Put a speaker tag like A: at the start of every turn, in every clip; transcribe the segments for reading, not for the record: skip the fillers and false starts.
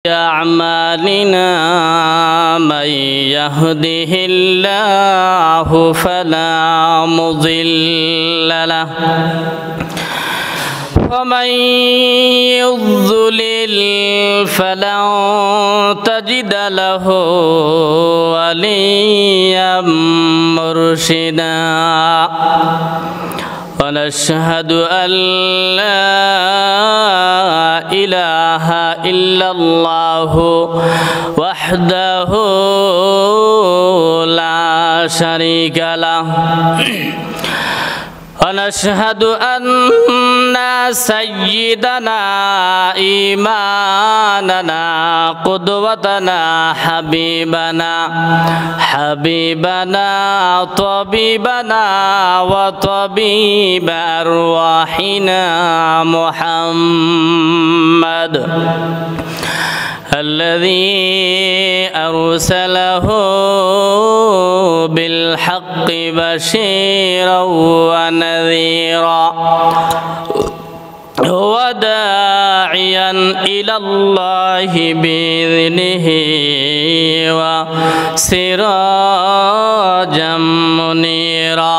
A: أعمالنا من يهده الله فلا مضل له ومن يضلل فلن تجد له وليا مرشدا ونشهد أن لا إله إلا الله وحده لا شريك له ونشهد أن سيدنا إمامنا قدوتنا حبيبنا طبيبنا وطبيب أرواحنا محمد الذي أرسله بالحق بشيرا ونذيرا وداعيا إلى الله بإذنه وسراجا منيرا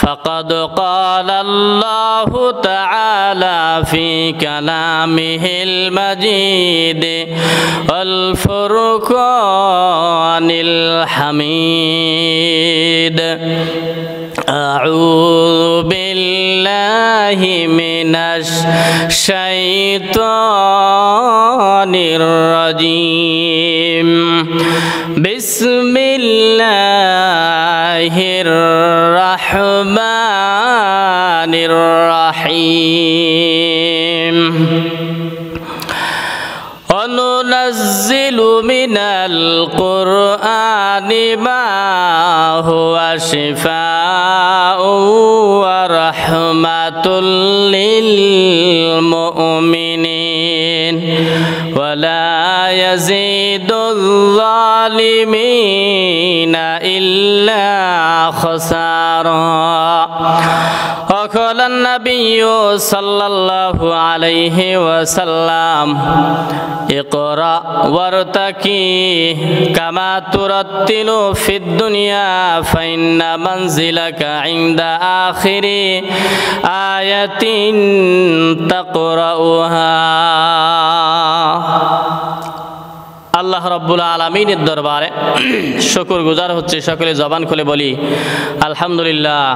A: فقد قال الله تعالى في كلامه المجيد والفرقان الحميد أعوذ بالله من الشيطان الرجيم بسم الله الرحمن الرحيم وننزل من القرآن ما هو شفاء ورحمة للمؤمنين ولا يزيد الظالمين إلا خسارا وقال النبي صلى الله عليه وسلم اقرأ وارتقي كما ترتل في الدنيا فإن منزلك عند آخر آية تقرأها আল্লাহ রাব্বুল আলামিনের দরবারে শুকর গুজার হচ্ছে সকলে জবান খুলে বলি আলহামদুলিল্লাহ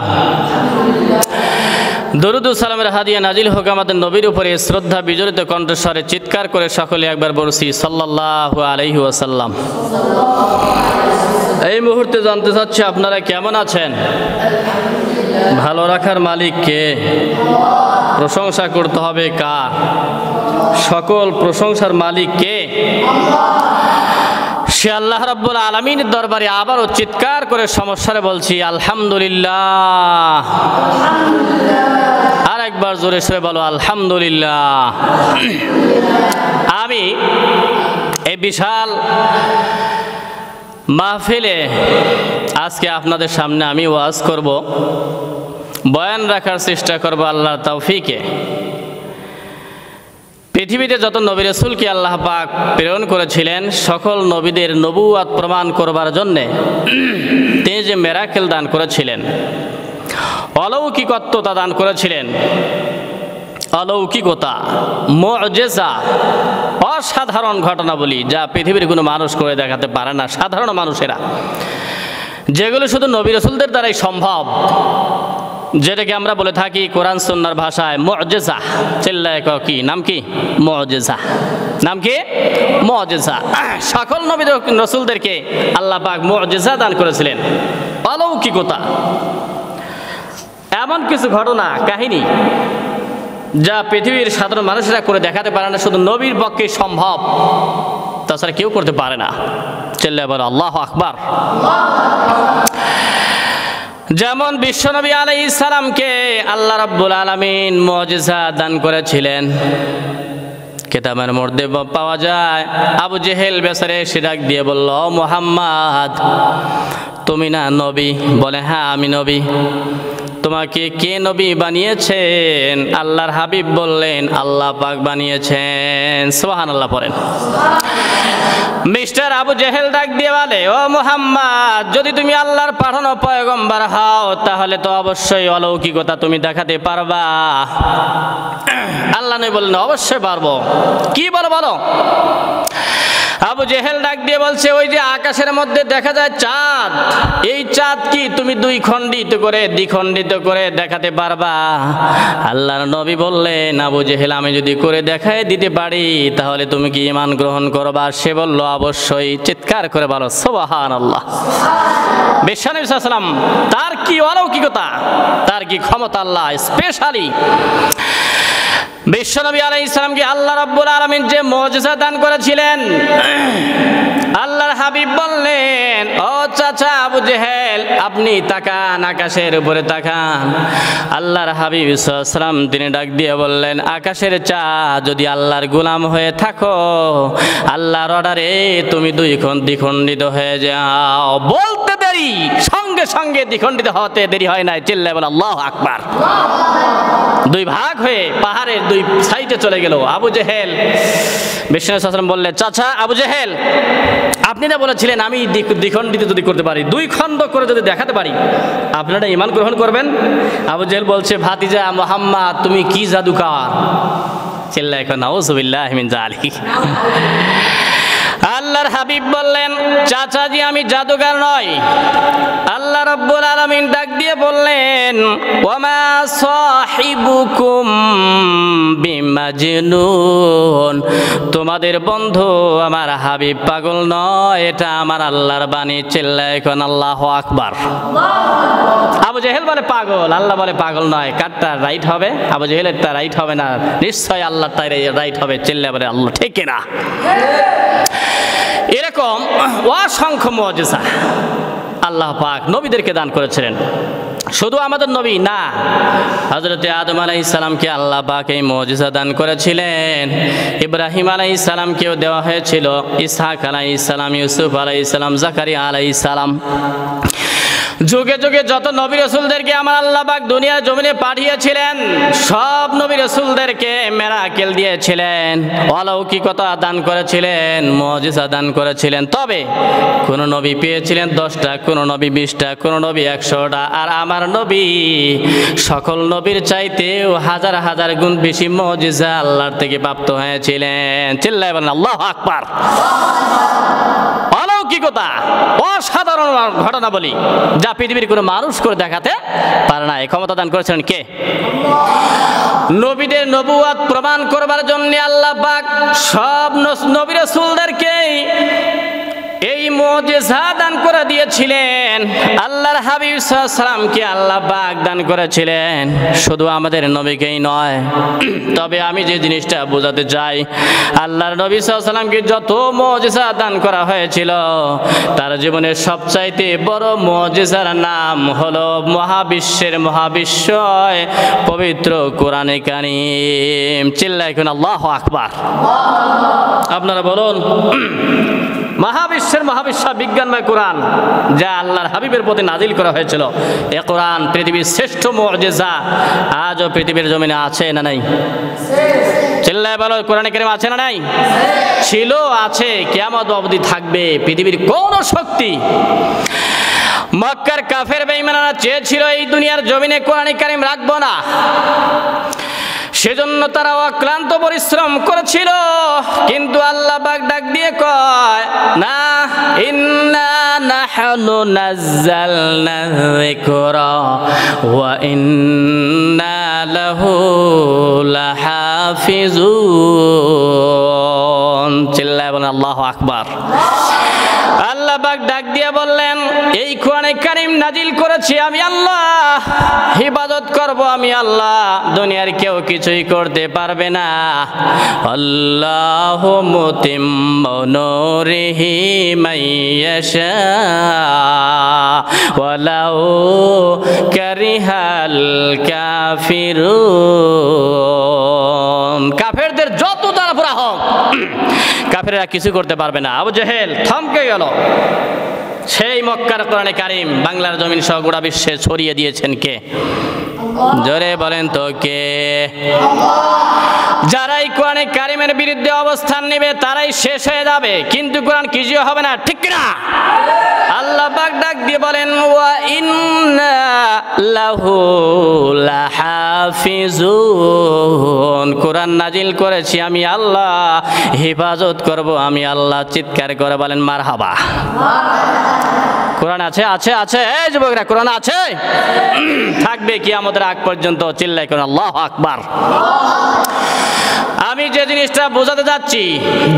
A: দরুদ ও সালামের হাদিয়া নাজিল হোক আমাদের নবীর উপরে শ্রদ্ধা বিজড়িত কণ্ঠস্বরে চিৎকার করে সকলে একবার বলছি সাল্লাল্লাহু আলাইহি ওয়াসাল্লাম। এই মুহূর্তে জানতে চাচ্ছি আপনারা কেমন আছেন? ভালো রাখার মালিক কে? প্রশংসা করতে হবে কার? সকল প্রশংসার মালিক কে? সে আল্লাহ রাব্বুল আলামিনের দরবারে আবারও চিৎকার করে সমস্যারে বলছি আলহামদুলিল্লাহ। আর একবার জোরে সরে বলো আলহামদুলিল্লাহ। আমি এই বিশাল মাহফিলে আজকে আপনাদের সামনে আমি ওয়াজ করব, বয়ান রাখার চেষ্টা করব আল্লাহর তৌফিকে। পৃথিবীতে যত নবী রাসূলকে আল্লাহ পাক প্রেরণ করেছিলেন সকল নবীদের নবুয়াত প্রমাণ করবার জন্যে তিনি যে মিরাকেল দান করেছিলেন, অলৌকিকত্বতা দান করেছিলেন, অলৌকিকতা, মুআজিজা, অসাধারণ ঘটনাবলী যা পৃথিবীর কোনো মানুষ করে দেখাতে পারে না। সাধারণ মানুষেরা যেগুলো শুধু নবী রাসূলদের দ্বারাই সম্ভব, যেটাকে আমরা বলে থাকি কোরআন সুন্নাহর ভাষায় মুআজিজা। চিল্লায় কও কি নাম? কি মুআজিজা? নাম কি? মুআজিজা। সকল নবী রাসূলদেরকে আল্লাহ পাক মুআজিজা দান করেছিলেন, অলৌকিকতা, এমন কিছু ঘটনা কাহিনী যা পৃথিবীর সাধারণ মানুষেরা করে দেখাতে পারে না, শুধু নবীর পক্ষে সম্ভব, তাছাড়া কেউ করতে পারে না। চিল্লায় বলো আল্লাহু আকবার। যেমন বিশ্বনবী আলাইহিস সালামকে আল্লাহ রাব্বুল আলামিন মুআজিজা দান করেছিলেন। কিতাবের মধ্যে পাওয়া যায় আবু জেহেল বেচারে সে ডাক দিয়ে বলল, মুহাম্মদ তুমি না নবী? বলে হ্যাঁ আমি নবী। তোমাকে কে নবী বানিয়েছেন? আল্লাহর হাবিব বললেন, আল্লাহ পাক বানিয়েছেন। সুবহানাল্লাহ পড়েন। মিস্টার আবু জেহেল ডাক দিয়ে বলে, ও মুহাম্মদ, যদি তুমি আল্লাহর পাঠানো পয়গম্বর হও তাহলে তো অবশ্যই অলৌকিকতা তুমি দেখাতে পারবা। আল্লাহ নবী বললেন, অবশ্যই পারবো। কি বলো বলো। আবু জেহেল ডাক দিয়ে বলছে, ওই যে আকাশের মধ্যে দেখা যায় চাঁদ, এই চাঁদ কি তুমি দ্বিখণ্ডিত করে দেখাতে পারবা? আল্লাহর নবী বললেন, আবু জেহেল, আমি যদি করে দেখায় দিতে পারি তাহলে তুমি কি ঈমান গ্রহণ করবা? সে বলল, অবশ্যই। চিৎকার করে বলো সুবহানাল্লাহ। বিশ্বনবী সাল্লাল্লাহু আলাইহি ওয়াসাল্লাম, তার কি অলৌকিকতা, তার কি ক্ষমতা, আল্লাহ স্পেশালি বিশ্বনবী আলাইহিস সালামকে আল্লাহ রাব্বুল আলামিন যে মুজিজা দান করেছিলেন, আল্লাহর হাবিব বললেন, ও চাচা আবু জেহেল, আপনি তাকান, আকাশের উপরে তাকান। আল্লাহর হাবিব সাল্লাল্লাহু আলাইহি ওয়াসাল্লাম তিনি ডাক দিয়ে বললেন, আকাশের চাঁদ, যদি আল্লাহর গোলাম হয়ে থাকো, আল্লাহর অর্ডারে তুমি দ্বিখণ্ডিত হয়ে যাও। বলতে দেরি, সঙ্গে সঙ্গে দ্বিখণ্ডিত হতে দেরি হয় নাই। চিল্লায় বলে আল্লাহু আকবার। দুই ভাগ হয়ে পাহাড়ের দুই সাইডে চলে গেল। আবু জেহেল, বিশ্বনবী সাল্লাল্লাহু আলাইহি ওয়াসাল্লাম বললেন, চাচা আবু জেহেল, আপনি না বলেছিলেন আমি দ্বিখণ্ডিত যদি করতে পারি, দুই খণ্ড করে যদি দেখাতে পারি, আপনারা ঈমান গ্রহণ করবেন? আবু জেহেল বলছে, ভাতিজা মুহাম্মদ, তুমি কি জাদুকর? চিল্লায় এখন নাউযুবিল্লাহি মিন যালিক। আল্লাহর হাবিব বললেন, চাচাজি, আমি জাদুকর নই। আল্লাহ রাব্বুল আলামিন ডাক দিয়ে বললেন, ওয়ামা সাহিবুকুম বিমাজনুন, তোমাদের বন্ধু আমার হাবিব পাগল নয়, এটা আমার আল্লাহর বাণী। চিল্লায় এখন আল্লাহু আকবার। আবু জেহেল বলে পাগল, আল্লাহ বলে পাগল নয়। কারটা রাইট হবে? আবু জেহেলের তা রাইট হবে না, নিশ্চয় আল্লাহর তাই রাইট হবে। চিল্লায় বলে আল্লাহ, ঠিক না? এরকম অসংখ্য মুজিজা আল্লাহ পাক নবীদেরকে দান করেছিলেন। শুধু আমাদের নবী না, হযরত আদম আলাইহিস সালামকে আল্লাহ পাক এই মুজিজা দান করেছিলেন। ইব্রাহিম আলাইহিস সালামকেও দেওয়া হয়েছিল, ইসহাক আলাইহিস সালাম, ইউসুফ আলাইহিস সালাম, জাকারিয়া আলাইহিস সালাম। যুগে যুগে যত নবী রাসূলদেরকে আমার আল্লাহ পাক দুনিয়ার জমিনে পাঠিয়েছিলেন, সব নবী রাসূলদেরকে মিরাকেল দিয়েছিলেন, অলৌকিকতা দান করেছিলেন, মুজিজা দান করেছিলেন। তবে কোন নবী পেয়েছিলেন 10টা, কোন নবী 20টা, কোন নবী 100টা। আর আমার নবী সকল নবীর চাইতেও হাজার হাজার গুণ বেশি মুজিজা আল্লাহর থেকে প্রাপ্ত হয়েছিলেন। চিল্লায় বলেন আল্লাহু আকবার। অলৌকিকতা, অসাধারণ ঘটনা বলি, যা পৃথিবীর কোনো মানুষ করে দেখাতে পারে না। এই ক্ষমতা দান করেছিলেন কে? নবীদের নবুয়ত প্রমাণ করবার জন্য আল্লাহ পাক সব নবী রাসূলদেরকে এই মুজিজা দান করে দিয়েছিলেন। আল্লাহর হাবিব সাল্লাল্লাহু আলাইহি ওয়াসাল্লামকে আল্লাহ পাক দান করেছিলেন, শুধু আমাদের নবীকেই নয়। তবে আমি যে জিনিসটা বোঝাতে চাই, আল্লাহর নবী সাল্লাল্লাহু আলাইহি ওয়াসাল্লামকে যত মুজিজা দান করা হয়েছিল, তার জীবনের সবচাইতে বড় মুজিজার নাম হলো মহাবিশ্বের মহাবিশ্বয় পবিত্র কোরআনে কারীম। চিল্লায় এখন আল্লাহু আকবার। আপনারা বলুন, মহাবিশ্বের মহাবিশ্ব বিজ্ঞানময় কোরআন, যা আল্লাহর হাবিবের প্রতি নাজিল করা হয়েছিল, এ কোরআন পৃথিবীর শ্রেষ্ঠ মুজিজা। আজও পৃথিবীর জমিনে আছে না নাই? চিল্লায় বলো, কোরআনে কারীম আছে না নাই? ছিল, আছে, কিয়ামত অবধি থাকবে। পৃথিবীর কোন শক্তি, মক্কার কাফের বেঈমানরা চেয়েছিল এই দুনিয়ার জমিনে কোরআনে কারীম রাখবো না, সেজন্য তারা অক্লান্ত পরিশ্রম করেছিল। কিন্তু আল্লাহ পাক ডাক দিয়ে কয়, না, ইন্না নাহনু নাযালনা যিকরা ওয়া ইন্না লাহু লাহাফিজুন। চিল্লায় বলেন আল্লাহু আকবার। আল্লাহ পাক ডাক দিয়ে বললেন, এই কোরআনে কারীম নাজিল করেছি আমি আল্লাহ, ইবাদত করব আমি আল্লাহ, দুনিয়ার কেউ কিছুই করতে পারবে না। আল্লাহু মুতিম্মু নূরিহি মাইয়াশা ওয়ালাউ কারিহাল কাফিরুন। কাফেরদের যত তাড়াহুড়া হোক, কাফেররা কিছু করতে পারবে না। আবু জেহেল থমকে গেল। সেই মক্কার কোরআনে কারিম বাংলার জমিন সহ গোটা বিশ্বে ছড়িয়ে দিয়েছেন কে? জোরে বলেন তো কে? যারাই কোরআনে কারিমের বিরুদ্ধে অবস্থান নেবে তারাই শেষ হয়ে যাবে, কিন্তু কোরআন কিছুই হবে না, ঠিক না? আল্লাহ পাক ডাক দিয়ে বলেন ওয়া ইন্না লাহু লাহাফিজুন, কোরআন নাজিল করেছি আমি আল্লাহ, হেফাজত করব আমি আল্লাহ। চিৎকার করে বলেন মারহাবা। কোরআন আছে আছে আছে, এই যুবকরা কোরআন আছে, থাকবে কিয়ামতের আগ পর্যন্ত। চিল্লাই কোরআন আল্লাহু আকবার। আমি যে জিনিসটা বোঝাতে যাচ্ছি,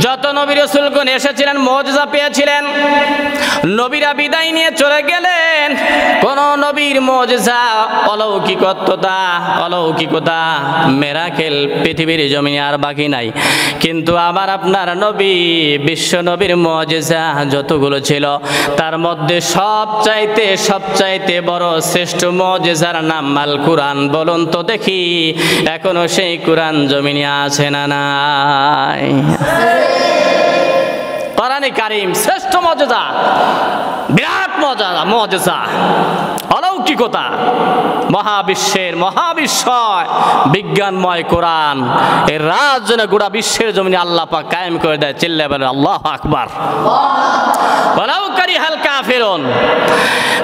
A: যত নবী রাসূলগণ এসেছিলেন মুজিজা পেয়েছিলেন, নবীরা বিদায় নিয়ে চলে গেলেন, কোন নবীর মুজিজা অলৌকিকতা মিরাকেল পৃথিবীর জমিনে আর বাকি নাই। কিন্তু আমার আপনার নবী, বিশ্ব নবীর মুজিজা যতগুলো ছিল তার মধ্যে সবচাইতে বড় শ্রেষ্ঠ মুজিজার নাম আল কুরআন। বলুন তো দেখি এখনো সেই কুরআন জমিনে আছে না নাই? কোরআনে কারিম শ্রেষ্ঠ মুজিজা, বিরাট মুজিজা, অলৌকিকতা, মহাবিশ্বয় বিজ্ঞানময় কোরআন এর রাজ যেন গোটা বিশ্বের জমিনে আল্লাহ পাক কায়েম করে দেয়। চিল্লায় বলেন আল্লাহু আকবার। ওয়ালাউ কারিহাল কাফিরুন,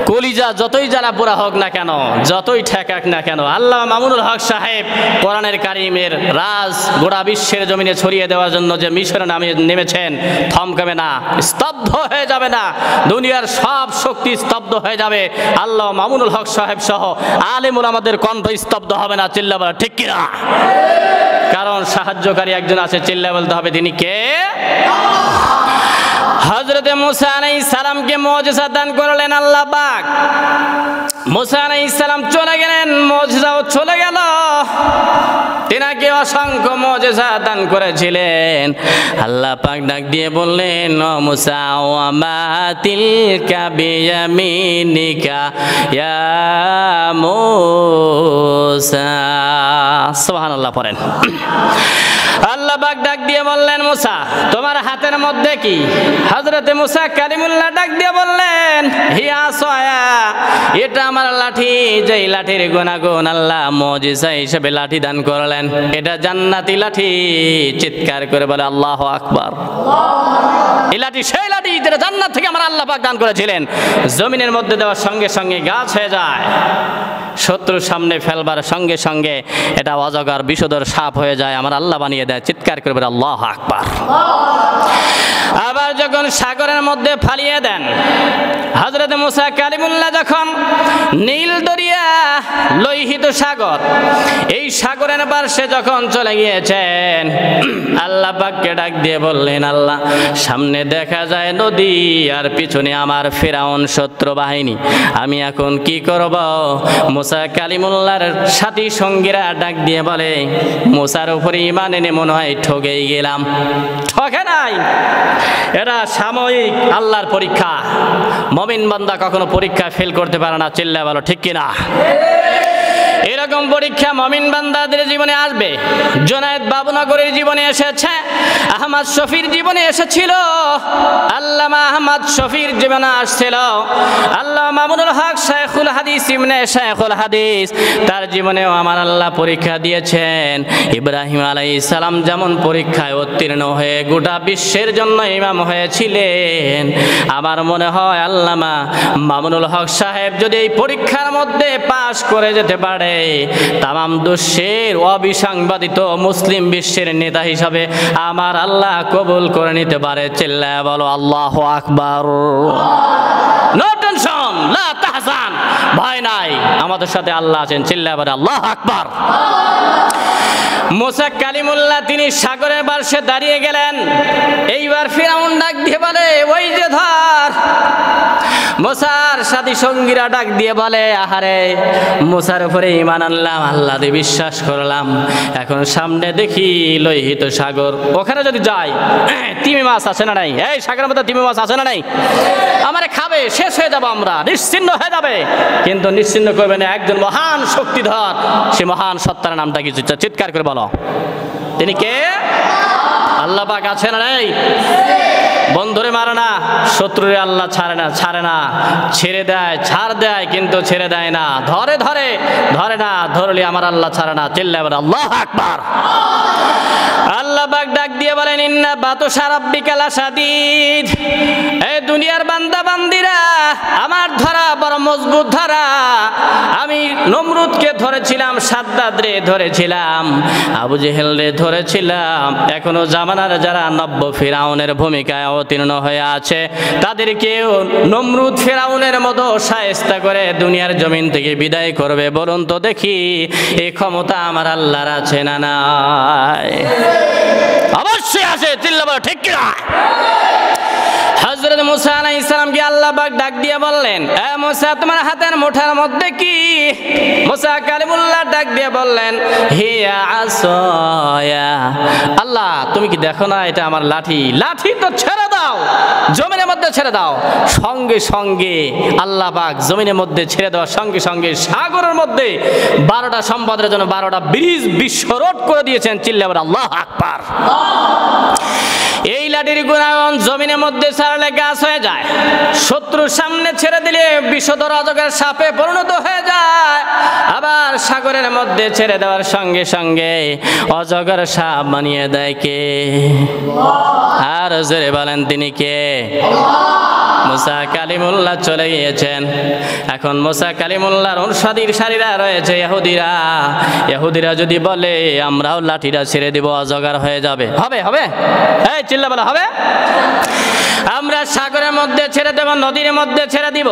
A: কলিজা যতই জ্বালা পোড়া হোক না কেন, যতই ঠেকাক না কেন, আল্লাহ মামুনুল হক সাহেব কোরআনের কারিমের রাজ গোটা বিশ্বের জমিনে ছড়িয়ে দেওয়ার জন্য যে মিশনে নেমেছেন, থমকাবে না, স্তব্ধ হয়ে যাবে না, দুনিয়ার সব শক্তি স্তব্ধ হয়ে যাবে, আল্লাহ মামুনুল হক সাহেব সহ আলেমুল আমাদের কণ্ঠ স্তব্ধ হবে না। চিল্লা বলা ঠিক কিনা? কারণ সাহায্যকারী একজন আছে, চিল্লা বলতে হবে তিনি কে? হযরতে মুসা আলাইহিস সালামকে মুজিজা দান করলেন আল্লাহ পাক। মুসা আলাইহিস সালাম চলে গেলেন, মুজিজাও চলে গেল। তিনাকে অসংখ্য মুজিজা দান করেছিলেন। আল্লাহ পাক ডাক দিয়ে বললেন ও মুসা ওয়া মা তিলকা বিয়ামিনিকা ইয়া মুসা। সুবহানাল্লাহ পড়েন। আল্লাহ পাক ডাক দিয়ে বললেন মুসা তোমার হাতের মধ্যে কি? হযরতে মুসা কালিমুল্লাহ ডাক দিয়ে বললেন হিয়া সয়া, এটা আমার লাঠি, যেই লাঠির গুণাগুণ আল্লাহ মুজিজা হিসেবে লাঠি দান করলেন, এটা জান্নাতি লাঠি। চিৎকার করে বলে আল্লাহু আকবার। এই লাঠি সেই লাঠি যেটা জান্নাত থেকে আমার আল্লাহ পাক দান করেছিলেন। জমিনের মধ্যে দেওয়ার সঙ্গে সঙ্গে গাছ হয়ে যায়, শত্রুর সামনে ফেলবার সঙ্গে সঙ্গে এটা অজগর বিষধর সাপ হয়ে যায়, আমার আল্লাহ বানিয়ে দেয়। চিৎকার করে বলে আল্লাহু আকবার। আবার যখন সাগরের মধ্যে ফালিয়ে দেন, হযরত মুসা কালিমুল্লাহ যখন নীল দরিয়া লোহিত সাগর, এই সাগরের পাশে যখন চলে গিয়েছেন, আল্লাহ পাককে ডাক দিয়ে বললেন আল্লাহ সামনে দেখা যায় নদী আর পিছনে আমার ফিরাউন শত্রু বাহিনী, আমি এখন কি করব? মুসা কালিমুল্লাহর সাথী সঙ্গীরা ডাক দিয়ে বলে মুসার উপরে ঈমান এনে মনে হয় ঠকেই গেলাম। ঠকে নাই, এটা সাময়িক আল্লাহর পরীক্ষা। মুমিন বান্দা কখনো পরীক্ষা ফেল করতে পারে না। চিল্লা বলো ঠিক কিনা? এরকম পরীক্ষা মুমিন বান্দাদের জীবনে আসবে। জুনায়েদ বাবুনগরের জীবনে এসেছে, আহমদ শফির জীবনে এসেছিল, আল্লামা আহমদ শফির জীবনে আসছিল, আল্লামা মামুনুল হক শাইখুল হাদিস ইবনে শাইখুল হাদিস, তার জীবনেও আমার আল্লাহ পরীক্ষা দিয়েছেন। ইব্রাহিম আলাইহিস সালাম যেমন পরীক্ষায় উত্তীর্ণ হয়ে গোটা বিশ্বের জন্য ইমাম হয়েছিলেন, আমার মনে হয় আল্লামা মামুনুল হক সাহেব যদি এই পরীক্ষার মধ্যে পাশ করে যেতে পারে, তামাম বিশ্বের অবিসংবাদিত মুসলিম বিশ্বের নেতা হিসাবে আমার আল্লাহ কবুল করে নিতে পারে। চিল্লায় বলো আল্লাহু আকবার। নো টেনশন, লা তাহজান, ভয় নাই, আমাদের সাথে আল্লাহ আছেন। চিল্লায় বলো আল্লাহু আকবার। মুসা কালিমুল্লাহ তিনি সাগরের পাশে দাঁড়িয়ে গেলেন। এইবার ফিরাউন ডাক দিয়ে বলে ওই যে ধর। মুসার সাথী সঙ্গীরা ডাক দিয়ে বলে আহারে মুসার উপরে ঈমান আনলাম, আল্লাহতে বিশ্বাস করলাম, এখন সামনে দেখি লোহিত সাগর, ওখানে যদি যাই তিমি মাছ আছে না নাই? এই সাগরের মধ্যে তিমি মাছ আছে না নাই? আমারে খাবে, শেষ হয়ে যাবো, আমরা নিশ্চিন্ন হয়ে যাবে। কিন্তু নিশ্চিন্ন করবে না একজন মহান শক্তিধর, সে মহান সত্তার নামটা কিছু চিৎকার করে বলো, তিনি কে? আল্লাহ পাক আছে না নাই? বন্ধুরে মারে না, শত্রুরে আল্লাহ ছাড়ে না, ছেড়ে দেয়, ছাড় দেয় কিন্তু ছেড়ে দেয় না, ধরে না, ধরলে আমার আল্লাহ ছাড়ে না। চিল্লায় বলে আল্লাহু আকবার। আল্লাহ পাক ডাক দিয়ে বলেন ইন্না বাতুশা রাব্বিকা লাশাদীদ। এই দুনিয়ার বান্দা বান্দিরা, আমার ধরা বড় মজবুত ধরা। আমি নমরুদকে ধরেছিলাম, সাদ্দাদরে ধরেছিলাম, আবু জেহেলরে ধরেছিলাম। এখনো জামানার যারা নব্য ফিরাউনের ভূমিকায় অবতীর্ণ হয়ে আছে, তাদেরকেও নমরুদ ফিরাউনের মতো শায়েস্তা করে দুনিয়ার জমিন থেকে বিদায় করবে। বলুন তো দেখি, এই ক্ষমতা আমার আল্লাহর আছে না নাই? অবশ্যই আছে। চিল্লা বলো ঠিক কিনা? হযরত মুসা আলাইহিস সালামকে আল্লাহ পাক ডাক দিয়ে বললেন, এ মুসা, তোমার হাতের মুঠার মধ্যে কি? মুসা কালিমুল্লাহ ডাক দিয়ে বললেন, হিয়া আসয়া। আল্লাহ, তুমি কি দেখো না এটা আমার লাঠি? লাঠি তো ছেড়ে দাও, জমিনের মধ্যে ছেড়ে দাও। সঙ্গে সঙ্গে আল্লাহ পাক জমিনের মধ্যে ছেড়ে দেওয়ার সঙ্গে সঙ্গে সাগরের মধ্যে 12টা সম্পদের জন্য 12টা ব্রিজ বিস্ফোরণ করে দিয়েছেন। চিল্লা বলে আল্লাহু আকবার। এই লাঠির গুণাগুণ জমিনের মধ্যে ছাড়লে গাছ হয়ে যায়, শত্রুর সামনে ছেড়ে দিলে বিষধর অজগর সাপে পরিণত হয়ে যায়, আবার সাগরের মধ্যে ছেড়ে দেওয়ার সঙ্গে সঙ্গে অজগর সাপ বানিয়ে দেয় কে? আর জোরে বলেন তিনি কে? মুসা কালিমুল্লাহ চলে গিয়েছেন। এখন মুসা কালিমুল্লাহর অনুসারীর সারিরা রয়েছে ইহুদিরা যদি বলে আমরাও লাঠিটা ছেড়ে দিব, অজগর হয়ে যাবে, হবে? এই চিল্লা বলা হবে? আমরা সাগরের মধ্যে ছেড়ে দেব, নদীর মধ্যে ছেড়ে দিব।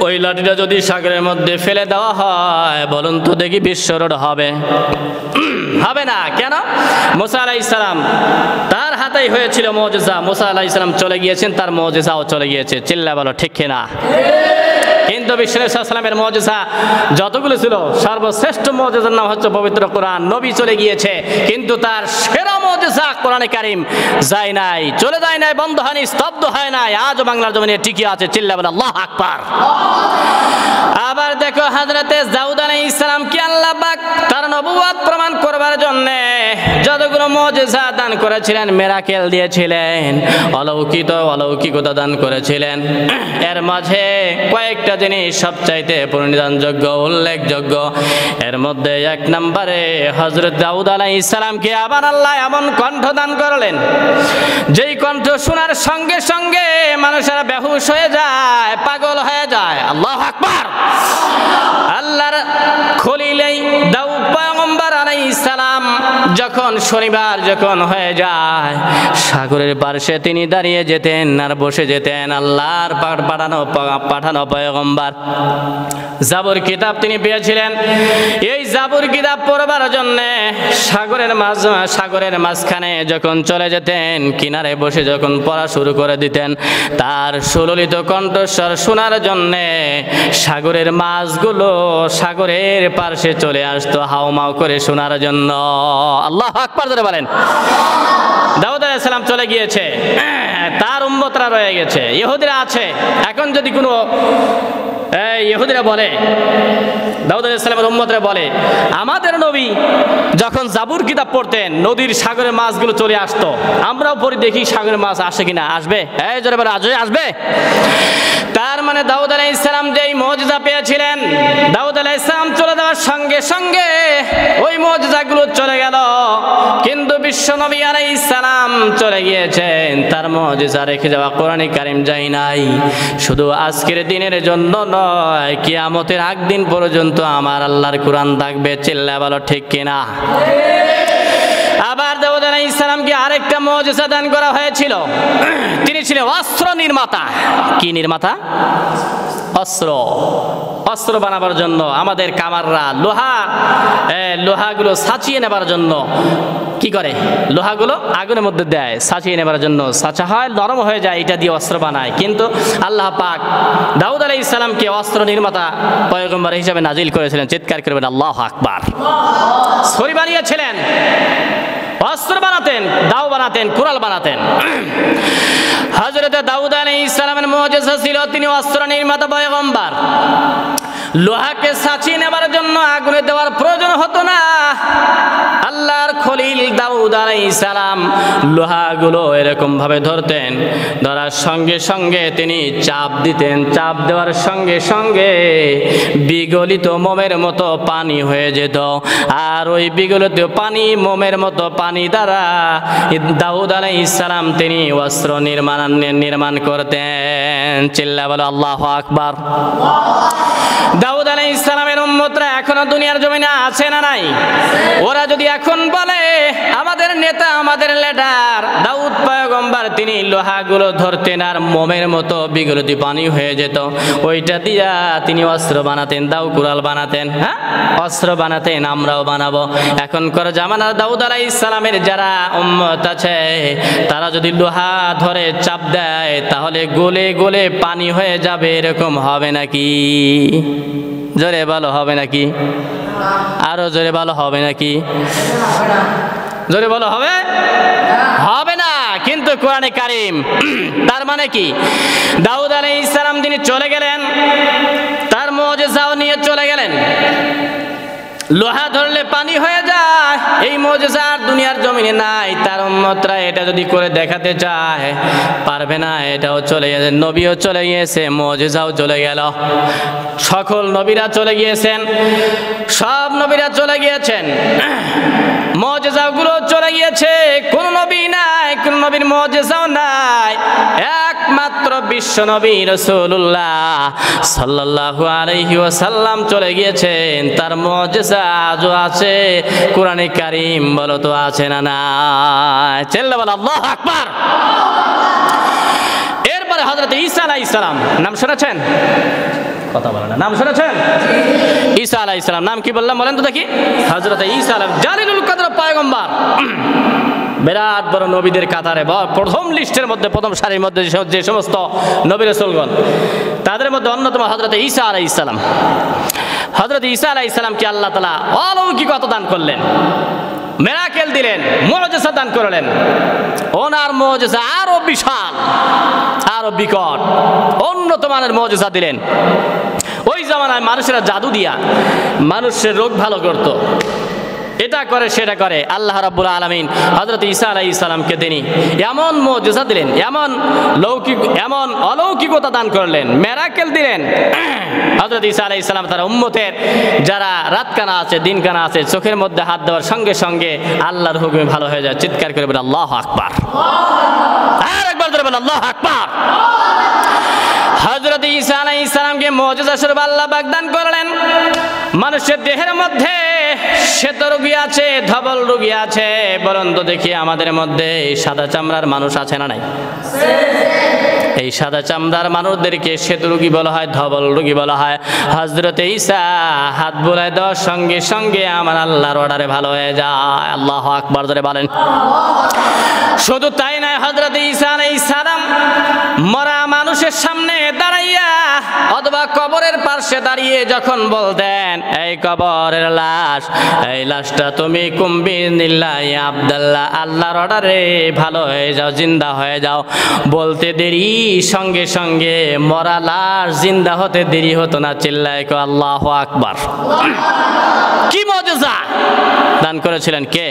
A: ওই লাঠিটা যদি সাগরের মধ্যে ফেলে দেওয়া হয়, বলুন তো দেখি বিস্ফোরণ হবে? হবে না। কেন? মুসা আলাইহিস সালাম তার হাতেই হয়েছিল মুজিজা। মুসা আলাইহিস সালাম চলে গিয়েছেন, তার মুজিজাও চলে গিয়েছে। চিল্লা বলো ঠিক কিনা? কিন্তু বিশ্ব নবী সাল্লাল্লাহু আলাইহি ওয়াসাল্লামের মুজিজা যতগুলো ছিল, সর্বশ্রেষ্ঠ মুজিজার নাম হচ্ছে পবিত্র কোরআন। নবী চলে গিয়েছে, কিন্তু তার সেরা মুজিজা কোরআনে কারীম যায় নাই, চলে যায় নাই, বন্ধ হয়নি, স্তব্ধ হয় নাই, আজও বাংলার জমিনে টিকে আছে। চিল্লা বলে আল্লাহু আকবার। আবার দেখো, হযরতে দাউদ আলাইহিস সালাম কি আল্লাহ পাক তার নবুয়ত প্রমাণ করবার জন্য যতগুলো মুজিজা দান করেছিলেন, মিরাকেল দিয়েছিলেন, অলৌকিকতা দান করেছিলেন, এর মাঝে কয়েকটা জিনিস সবচাইতে পরিণামযোগ্য, উল্লেখযোগ্য। এর মধ্যে এক নম্বরে হযরত দাউদ আলাইহিস সালামকে আবার আল্লাহ এমন কণ্ঠ দান করলেন, যেই কণ্ঠ শোনার সঙ্গে সঙ্গে মানুষেরা বেহুশ হয়ে যায়, পাগল হয়ে যায়। আল্লাহু আকবার। আল্লাহর খলিল দাউদ পয়গম্বর আলাইহিস সালাম যখন শনিবার যখন হয়ে যায়, সাগরের পাশে তিনি দাঁড়িয়ে যেতেন আর বসে যেতেন। আল্লাহর পাঠানো পয়গম্বর জাবুর কিতাব তিনি পেয়েছিলেন। এই জাবুর কিতাব পড়বার জন্য সাগরের মাঝখানে যখন চলে যেতেন, কিনারে বসে যখন পড়া শুরু করে দিতেন, তার সুললিত কণ্ঠস্বর শোনার জন্য সাগরের মাছগুলো সাগরের পাশে চলে আসতো হাউমাউ করে শোনার জন্য। আল্লাহু আকবার জোরে বলেন। দাউদ আলাইহিস সালাম চলে গিয়েছে, তার উম্মতরা রয়ে গেছে, ইহুদিরা আছে। এখন যদি কোনো ইহুদিরা বলে, দাউদ আলাইহিস সালামের উম্মতরা বলে, আমাদের নবী যখন জাবুর কিতাব পড়তেন, নদীর সাগরের মাছগুলো চলে আসতো, আমরাও পড়ি দেখি সাগরের মাছ আসে কিনা। আসবে? এই জোরে বলে আসবে। তার মানে দাউদ আলাইহিস সালাম যেই মুজিজা পেয়েছিলেন, দাউদ আলাইহিস সালাম চলে যাওয়ার সঙ্গে সঙ্গে ওই মুজিজাগুলো চলে গেল, কিন্তু বিশ্ব নবী আলাইহিস সালাম চলে গিয়েছেন, তার মুজিজা রেখে যাওয়া কোরআনে কারীম যায় নাই। শুধু আজকের দিনের জন্য নয়, কিয়ামতের আগ দিন পর্যন্ত আমার আল্লাহর কোরআন থাকবে। চিল্লা বলো ঠিক কিনা? আবার দাউদ আলাইহিস সালামকে আরেকটা মুজিজা দান করা হয়েছিল, তিনি ছিলেন অস্ত্র নির্মাতা। কি নির্মাতা? অস্ত্র বানাবার জন্য আমাদের কামাররা লোহাগুলো সাঁচিয়ে নেবার জন্য কি করে? লোহাগুলো আগুনের মধ্যে দেয়, সাঁচিয়ে নেবার জন্য, সাঁচা হয়, নরম হয়ে যায়, এটা দিয়ে অস্ত্র বানায়। কিন্তু আল্লাহ পাক দাউদ আলাইহিস সালামকে অস্ত্র নির্মাতা পয়গম্বর হিসেবে নাজিল করেছিলেন। চিৎকার করবেন আল্লাহু আকবার। ছড়ি বানিয়েছিলেন, অস্ত্র বানাতেন, দাও বানাতেন, কুড়াল বানাতেন। হযরত দাউদ আলাইহিস সালামের মুজিজা ছিল তিনি অস্ত্র নির্মাতা পয়গম্বর। লোহাকে সাঁচিয়ে নেবার জন্য আগুনে দেওয়ার প্রয়োজন হতো না। আল্লাহর খলিল দাউদ আলাইহিস সালাম লোহাগুলো এরকম ভাবে ধরতেন, ধরার সঙ্গে সঙ্গে তিনি চাপ দিতেন, চাপ দেওয়ার সঙ্গে সঙ্গে বিগলিত মোমের মতো পানি হয়ে যেত। আর ওই বিগলিত পানি, মোমের মতো পানি দ্বারা দাউদ আলাইহিস সালাম তিনি অস্ত্র নির্মাণ করতেন। চিল্লা বলো আল্লাহু আকবার। দাউদ আলাইহিস সালামের উম্মতরা এখনো দুনিয়ার জমিনে আছে না নাই? ওরা যদি এখন বলে আমাদের নেতা, আমাদের লিডার দাউদ পয়গম্বর তিনি লোহাগুলো ধরতেন আর মোমের মতো বিগলিত পানি হয়ে যেত, ওইটা দিয়া তিনি অস্ত্র বানাতেন, দাও কুড়াল বানাতেন, হ্যাঁ অস্ত্র বানাতেন, আমরাও বানাবো। এখনকার জামানার দাউদ আলাইহিস সালামের যারা উম্মত আছে তারা যদি লোহা ধরে চাপ দেয় তাহলে গলে গলে পানি হয়ে যাবে, এরকম হবে নাকি? জোরে ভালো হবে নাকি? আরো জোরে ভালো হবে নাকি? জোরে বলো হবে? হবে না। কিন্তু কোরআনে কারীম তার মানে কি? দাউদ আলাইহিস সালাম তিনি চলে গেলেন, তার মুজিজাও নিয়ে চলে গেলেন। লোহা ধরলে পানি হয়ে যায়, এই মুজিজা আর দুনিয়ার জমিনে নাই। তার উম্মতরা এটা যদি করে দেখাতে চায় পারবে না, এটাও চলে গেছে। নবীও চলে গিয়েছে, মুজিজাও চলে গেল। সকল নবীরা চলে গিয়েছেন, সব নবীরা চলে গিয়েছেন, মুজিজাগুলো চলে গিয়েছে। কোন নবী নাই, কোন নবীর মুজিজাও নাই, একমাত্র বিশ্ব নবী রাসূলুল্লাহ সাল্লাল্লাহু আলাইহি ওয়াসাল্লাম চলে গিয়েছেন। তার মুজিজা আজও আছে। কোরআনে কারীম বলো তো আছে না নাই? চিল্লা বলো আল্লাহু আকবার। এরপরে হযরত ঈসা আলাইহিস সালাম, নাম শুনেছেন? কথা বলেন না, নাম শুনেছেন? ঈসা আলাইহিস সালাম নাম কি বললাম বলেন তো দেখি? হযরত ঈসা আলাইহিস জালিলুল কদর পয়গম্বর, বিরাট বড় নবীদের কাতারে প্রথম লিস্টের মধ্যে, প্রথম সারির মধ্যে যে সমস্ত নবী রাসূলগণ, তাদের মধ্যে অন্যতম হযরত ঈসা আলাইহিস সালাম। হযরত ঈসা আলাইহিস সালামকে আল্লাহ তাআলা অলৌকিকতা দান করলেন, মিরাকেল দিলেন, মুজিজা দান করলেন। ওনার মুজিজা আরো বিশাল, আরো বিকট, উন্নত মানের মুজিজা দিলেন। ওই জামানায় মানুষেরা জাদু দিয়া মানুষের রোগ ভালো করত, এটা করে সেটা করে। আল্লাহ রাব্বুল আলামিন হযরত ঈসা আলাইহিস সালামকে তিনি এমন মুজিজা দিলেন, এমন অলৌকিকতা দান করলেন, মিরাকেল দিলেন। হযরত ঈসা আলাইহিস সালাম তার উম্মতের যারা রাত কানা আছে, দিন কানা আছে, চোখের মধ্যে হাত দেওয়ার সঙ্গে সঙ্গে আল্লাহর হুকুমে ভালো হয়ে যায়। চিৎকার করে বলে আল্লাহু আকবার। আর একবার ধরে বলে আল্লাহু আকবার। হযরত ঈসা আলাইহিস সালামকে মুজিজা স্বরূপ আল্লাহ পাক দান করলেন। মানুষের দেহের মধ্যে শ্বেত রোগী আছে, ধবল রোগী আছে। বলুন তো দেখি আমাদের মধ্যে সাদা চামড়ার মানুষ আছে না নাই? এই সাদা চামড়ার মানুষদেরকে শ্বেত রোগী বলা হয়, ধবল রোগী বলা হয়। হযরত ঈসা হাত বুলায় দেওয়ার সঙ্গে সঙ্গে আমার আল্লাহর অর্ডারে ভালো হয়ে যায়। আল্লাহু আকবার ধরে বলেন। শুধু তাই নয়, হযরত ঈসা আলাইহিস সালাম মরা মানুষের সামনে দাঁড়াইয়া অথবা কবরের পাশে দাঁড়িয়ে যখন বলতেন, এই কবরের লাশ, এই লাশটা তুমি কুম্বিনিল্লাহ আব্দুল্লাহ, আল্লাহর অর্ডারে ভালো হয়ে যাও, জিন্দা হয়ে যাও, বলতে দেরি সঙ্গে সঙ্গে মরা লাশ জিন্দা হতে দেরি হতো না। চিল্লায় কো আল্লাহু আকবার। কি মুজিজা দান করেছিলেন কে?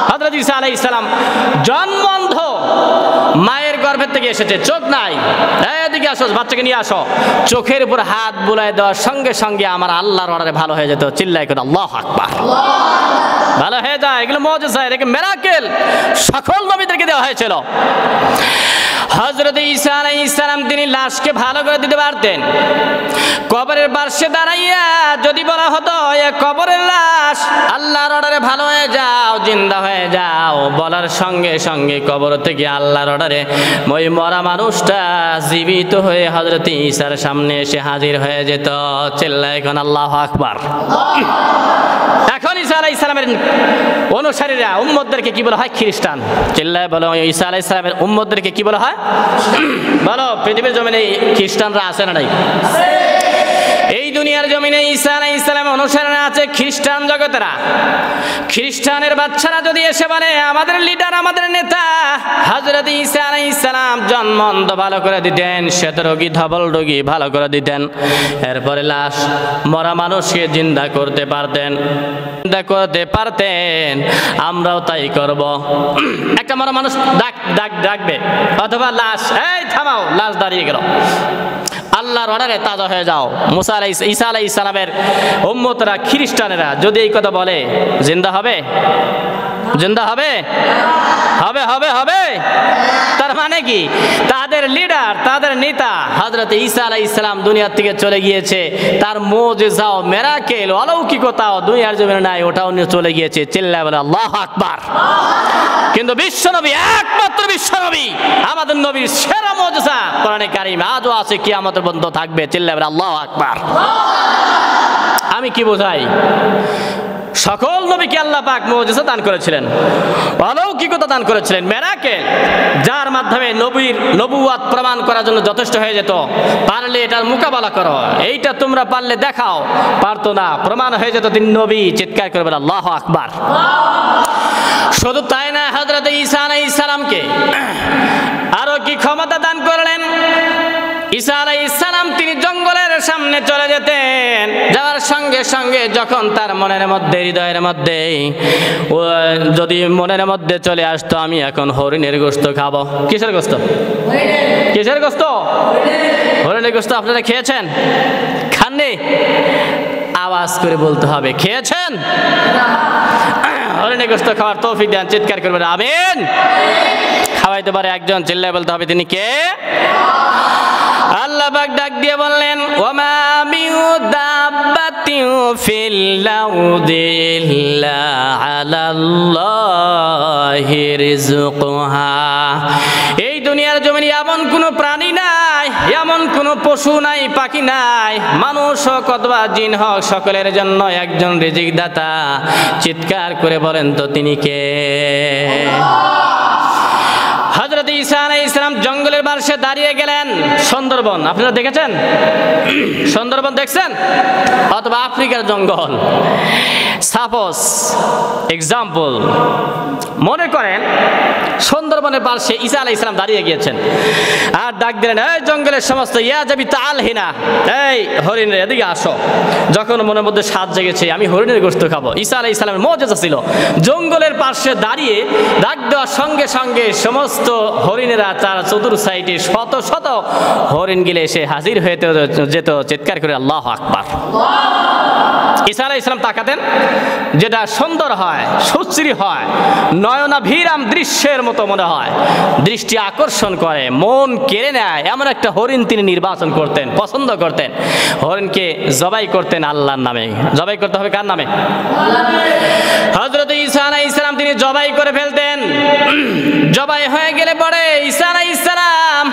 A: হযরত ঈসা আলাইহিস সালাম জন্মন্ধ, মায়ের গর্ভের থেকে এসেছে, চোখ নাই, এদিকে আসো, বাচ্চাকে নিয়ে আসো, চোখের উপর হাত বুলায় দেওয়ার সঙ্গে সঙ্গে আমার আল্লাহর অর্ডারে ভালো হয়ে যেত। চিল্লায় করে আল্লাহু আকবার। ভালো হয়ে যায়, এগুলো মুজিজা, এটাকে মিরাকেল সকল নবীদেরকে দেওয়া হয়েছিল। হযরত ঈসা আলাইহিস সালাম তিনি লাশকে ভালো করে দিতে পারতেন। কবরের পাশে দাঁড়াইয়া যদি বলা হতো এ কবরের লাশ, আল্লাহর অর্ডারে ভালো হয়ে যাও, জিন্দা হয়ে যাও, বলার সঙ্গে সঙ্গে কবর থেকে আল্লাহর অর্ডারে ওই মরা মানুষটা জীবিত হয়ে হযরত ঈসার সামনে এসে হাজির হয়ে যেত। চিল্লায় এখন আল্লাহু আকবার। এখন ঈসা আলাইহিস সালামের অনুসারীরা, উম্মতদেরকে কি বলা হয়? খ্রিস্টান। চিল্লায় বলো, ঈসা আলাইহিস সালামের উম্মতদেরকে কি বলা হয়? বলো, পৃথিবীর জমিনে খ্রিস্টানরা আছে না নাই? এই দুনিয়ার জমিনে ঈসা আলাইহিস সালামের অনুসারীরা আছে, খ্রিস্টান জগতেরা। খ্রিস্টানের বাচ্চারা যদি এসে বলে আমাদের লিডার, আমাদের নেতা হযরত ঈসা আলাইহিস সালাম জন্মন্ত ভালো করে দিতেন, শ্বেত রোগী ধবল রোগী ভালো করে দিতেন। এরপরে লাশ মরা মানুষকে জিন্দা করতে পারতেন, জিন্দা করতে পারতেন। আমরাও তাই করব। একটা মরা মানুষ ডাকবে অথবা লাশ, এই থামাও, লাশ দাঁড়িয়ে গেল, আল্লাহর অর্ডারে তাজা হয়ে যাও। ঈসা আলাইহিস সালামের উম্মতরা খ্রিস্টানেরা যদি এই কথা বলে, জিন্দা হবে? জিন্দা হবে? হবে হবে হবে। তার মানে কি? তাদের লিডার, তাদের নেতা হযরত ঈসা আলাইহিস সালাম দুনিয়া থেকে চলে গিয়েছে, তার মুজিজাও মিরাকেল অলৌকিকতাও দুনিয়ার জমিনে নাই, ওটাও নিয়ে চলে গিয়েছে। চিল্লায় বলে আল্লাহু আকবার। কিন্তু বিশ্বনবী, একমাত্র বিশ্বনবী, আমাদের নবীর সেরা মুজিজা কোরআনে কারীম আজও আছে, কিয়ামতের পর্যন্ত থাকবে। চিল্লায় বলে আল্লাহু আকবার। আমি কি বোঝাই? সকল নবীকে আল্লাহ পাক মুজিজা দান করেছিলেন, অলৌকিকতা দান করেছিলেন, মিরাকেল, যার মাধ্যমে নবীর নবুয়ত প্রমাণ করার জন্য যথেষ্ট হয়ে যেত। পারলে এটার মোকাবেলা করো, এইটা তোমরা পারলে দেখাও, পারতো না, প্রমাণ হয়ে যেত তিনি নবী। চিৎকার করে বলে আল্লাহু আকবার। শুধু তাই না, হযরত ঈসা আলাইহিস সালামকে আরো কি ক্ষমতা দান করলেন? ঈসা আলাইহিস সালাম তিনি জঙ্গলের সামনে চলে যেতেন, যাওয়ার সঙ্গে সঙ্গে যখন তার মনের মধ্যে, হৃদয়ের মধ্যে যদি মনের মধ্যে চলে আসতো আমি এখন হরিণের গোশত খাবো। কিসের গোশত? কিসের গোশত? হরিণের গোশত। আপনারা খেয়েছেন? খাননি? আওয়াজ করে বলতে হবে, খেয়েছেন? হরিণের গোশত খাওয়ার তৌফিক দেন। চিৎকার করবেন আমিন। খাওয়াইতে পারে একজন, চিল্লায় বলতে হবে তিনি কে? আল্লাহ পাক ডাক দিয়ে বললেন, ওয়ামা মিউ দাব্বাতিন ফিল আরদি ইল্লা আলাল্লাহি রিজকুহা। এই দুনিয়ার জমিনে এমন কোনো প্রাণী নাই, এমন কোনো পশু নাই, পাখি নাই, মানুষ হোক অথবা জিন হোক, সকলের জন্য একজন রিজিক দাতা। চিৎকার করে বলেন তো তিনি কে? হযরত ঈসা আলাইহিস সালাম জঙ্গলের পাশে দাঁড়িয়ে গেলেন। সুন্দরবন আপনারা দেখেছেন? সুন্দরবন দেখছেন? অথবা আফ্রিকার জঙ্গল। সাপোজ এক্সাম্পল, মনে করেন সুন্দরবনের পাশে ঈসা আলাইহিস সালাম দাঁড়িয়ে গিয়েছেন আর ডাক দিলেন, এই জঙ্গলের সমস্ত ইয়া যাবি তাল হিনা, এই হরিণের এদিকে আসো। যখন মনের মধ্যে স্বাদ জেগেছে আমি হরিণের গোশত খাবো, ঈসা আলাইহিস সালামের মুজিজা ছিল জঙ্গলের পাশে দাঁড়িয়ে ডাক দেওয়ার সঙ্গে সঙ্গে সমস্ত হরিণেরা তার চতুর সাইডে শত শত হরিণ গিলে এসে হাজির হয়ে যেত। চিৎকার করে আল্লাহু আকবার। ঈসা আলাইহিস সালাম তাকাতেন, যেটা সুন্দর হয়, সুশ্রী হয়, নয়নাভিরাম দৃশ্যের মতো মনে হয়, দৃষ্টি আকর্ষণ করে, মন কেড়ে নেয়, এমন একটা হরিণ তিনি নির্বাচন করতেন, পছন্দ করতেন। হরিণকে জবাই করতেন আল্লাহর নামে। জবাই করতে হবে কার নামে? হযরত ঈসা আলাইহিস সালাম তিনি জবাই করে ফেলতেন। জবাই হয়ে গেলে পরে ঈসা আলাইহিস সালাম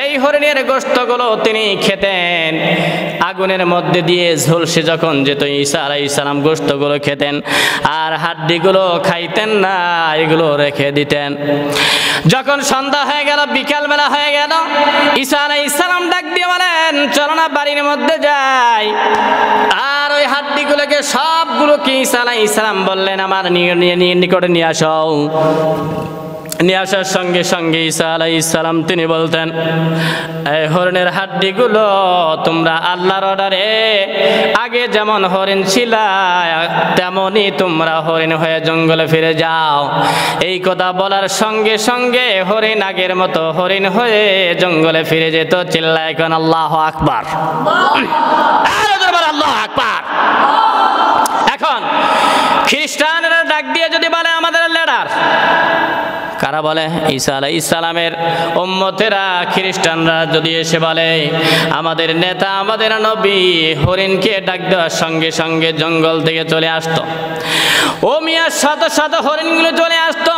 A: এই হরিণের গোশতগুলো তিনি খেতেন। আগুনের মধ্যে দিয়ে ঝলসে যখন যেত ঈসা আলাইহিস সালাম গোশতগুলো খেতেন, আর হাড্ডিগুলো খাইতেন না, এগুলো রেখে দিতেন। যখন সন্ধ্যা হয়ে গেল, বিকাল বেলা হয়ে গেল, ঈসা আলাইহিস সালাম ডাক দিয়ে বলেন, চলো না বাড়ির মধ্যে যাই। আর ওই হাড্ডিগুলোকে সবগুলোকে ঈসা আলাইহিস সালাম বললেন, আমার নিকটে নিয়ে আসো। নিয়ে আসার সঙ্গে সঙ্গে ঈসা আলাইহিস সালাম তিনি বলতেন, এই হরিণের হাড্ডিগুলো তোমরা আল্লাহর অর্ডারে আগে যেমন হরিণ ছিলা তেমনই তোমরা হরিণ হয়ে জঙ্গলে ফিরে যাও। এই কথা বলার সঙ্গে সঙ্গে হরিণ আগের মতো হরিণ হয়ে জঙ্গলে ফিরে যেত। চিল্লায় এখন আল্লাহু আকবার। আল্লাহু আকবার। এখন খ্রিস্টানরা ডাক দিয়ে যদি বলে আমাদের লিডার কারা বলে? ঈসা আলাইহিস সালামের উম্মতেরা, খ্রিস্টানরা যদি এসে বলে আমাদের নেতা, আমাদের নবী হরিণকে ডাক দেওয়ার সঙ্গে সঙ্গে জঙ্গল থেকে চলে আসতো। ও মিয়া, শত শত হরিণগুলো চলে আসতো।